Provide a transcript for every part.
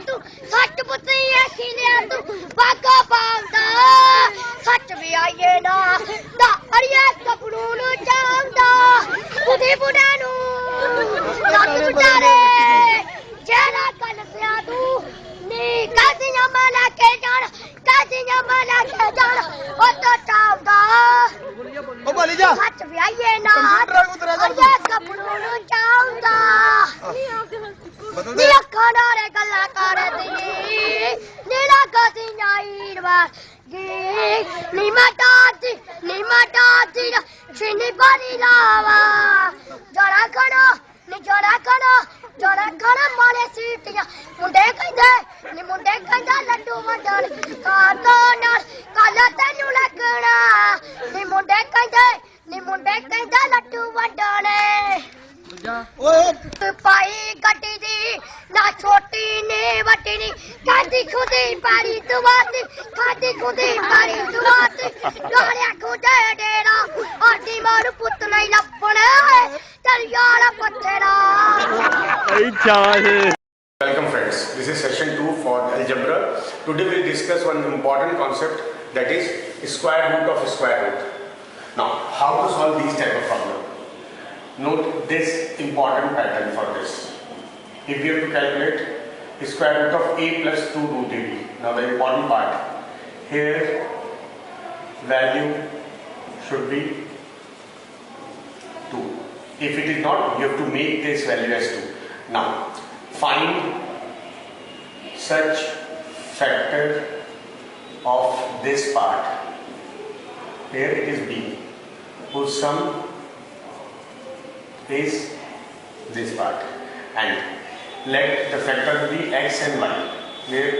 तू सच पुत्री ऐसी लिया तू बागा पावदा सच भी आइए ना दा अरिया कपड़ू नु चांदा बुधी बुढ़ा नु सच बुचारे जेड़ा कल सिया तू नी कादियां माला के जान कादियां माला के जान ओ तो चावदा ओ बोली जा सच भी आइए ना अरिया कपड़ू नु चांदा नी खाना रे गल्ला करे दी नीला गदी नाईरवा नी माटाती छिनी पानी लावा जरा खाना मारे सीटियां मुंडे कहंदा लड्डू वंडण कातो नाल काला तैनू लगना नी मुंडे कहंदा लड्डू वंडणे पाई गड्डी दी ना छोटी ने वड्डी नी खादी खुदी पारी दुआती गालियां खुदे डेरा आटी मारू पुत नहीं लपणे चल यार पत्थरा Welcome friends, this is session 2 for algebra. Today we will discuss one important concept, that is square root of square root. Now how to solve these type of problem? Note this important pattern for this. If we have to calculate square root of a plus 2 root ab. Now the important part, here value should be 2. If it is not, you have to make this value as 2. Now find such factor of this part. Here it is b, whose sum is this part, and let the factors be x and y, where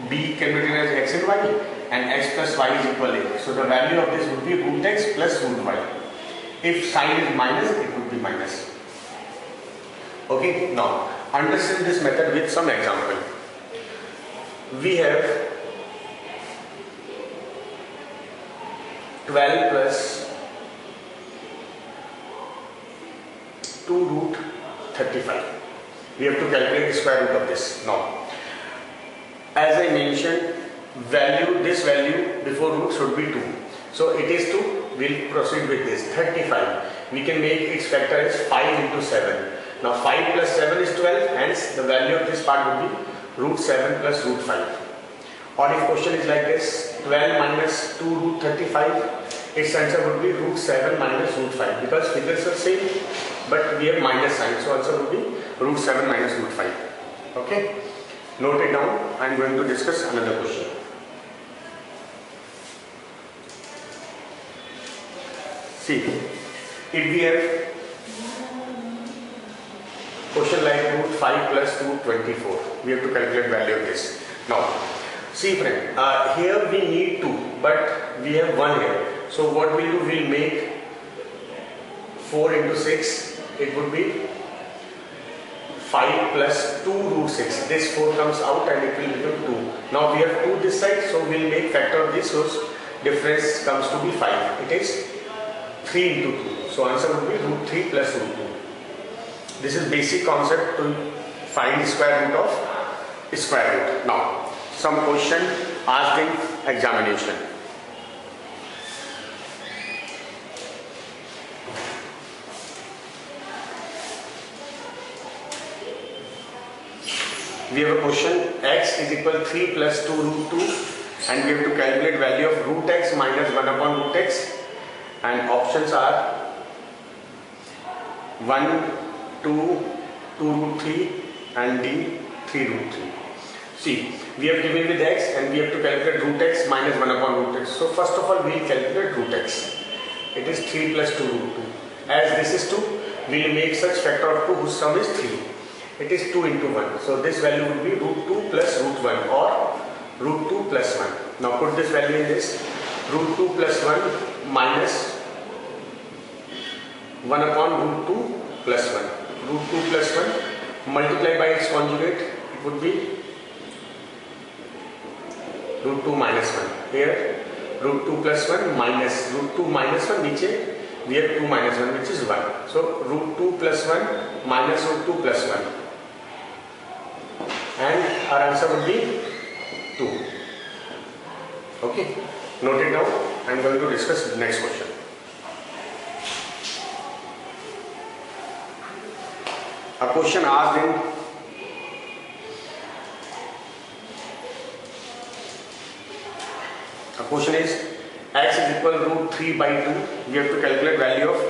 b can be written as x and y and x plus y is equal a. So the value of this would be root x plus root y. If sign is minus, it would be minus. Okay, now understand this method with some example. We have 12 plus 2 root 35. We have to calculate the square root of this. Now, as I mentioned, this value before root should be 2. So it is 2. We'll proceed with this. 35. We can make its factor as 5 into 7. Now 5 plus 7 is 12. Hence the value of this part would be root 7 plus root 5. Or if question is like this, 12 minus 2 root 35, its answer would be root 7 minus root 5, because figures are same but we have minus sign, so answer would be root 7 minus root 5. Okay, note it down. I am going to discuss another question. See, if we have question like root 5 plus 2 24, we have to calculate value of this. Now see friend, here we need 2 but we have 1 here, so what we'll do, we'll make 4 into 6, it would be 5 plus 2 root 6. This 4 comes out and it will become 2. Now we have 2 this side, so we'll make factor of this, so difference comes to be 5. It is 3 into 2. So answer would be root 3 plus root 2. This is basic concept to find square root of square root. Now some question asked in examination. We have a question, x is equal 3 plus 2 root 2 and we have to calculate value of root x minus 1 upon root x, and options are 1, 2, 2 root 3 and D 3 root 3. See, we have given with x and we have to calculate root x minus 1 upon root x. So first of all we will calculate root x. It is 3 plus 2 root 2. As this is 2, we will make such factor of 2 whose sum is 3. It is 2 into 1. So this value would be root 2 plus root 1 or root 2 plus 1. Now put this value in this. Root 2 plus 1 minus 1 upon root 2 plus 1. Root 2 plus 1 multiplied by its conjugate, it would be root 2 minus 1. Here root 2 plus 1 minus root 2 minus 1, niche we have 2 minus 1 which is 1. So root 2 plus 1 minus root 2 plus 1 and our answer would be 2. Okay, note it down. I am going to discuss the next question. A question asked in is x is equal to root 3 by 2. We have to calculate value of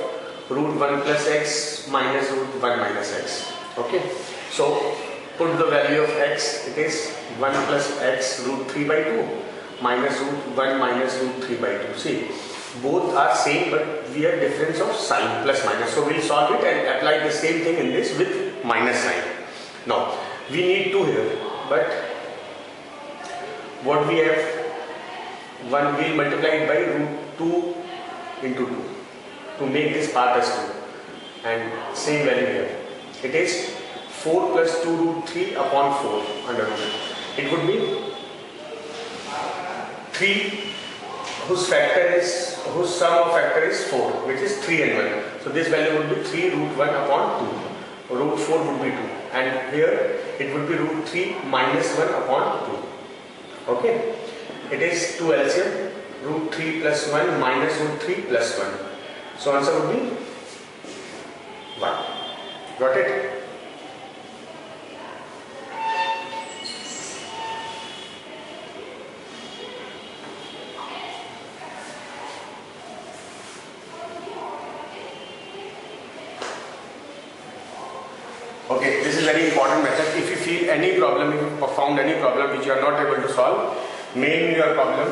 root 1 plus x minus root 1 minus x. Okay, so put the value of x. It is 1 plus x root 3 by 2 minus root 1 minus root 3 by 2. See, both are same, but we have difference of sign, plus minus. So we'll solve it and apply the same thing in this with minus sign. Now we need 2 here, but what we have, 1 will multiply it by root 2 into 2 to make this part as 2, and same value here. It is 4 plus 2 root 3 upon 4 under root. It would be 3 whose sum of factor is 4, which is 3 and 1. So this value would be 3 root 1 upon 2. Root 4 would be 2, and here it would be root 3 minus 1 upon 2. Okay, it is 2 LCM, root 3 plus 1 minus root 3 plus 1. So answer would be 1. Got it? Okay, this is very important method. If you feel any problem, if you found any problem which you are not able to solve, mail your problem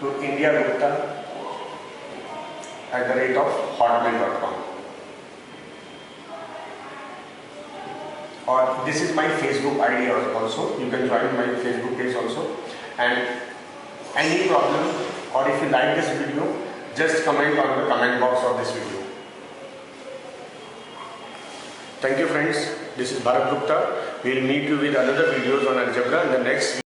to indiagupta@hotmail.com. Or this is my Facebook ID also. You can join my Facebook page also. And any problem, or if you like this video, just comment on the comment box of this video. Thank you friends. This is Bharat Gupta. We will meet you with another videos on algebra in the next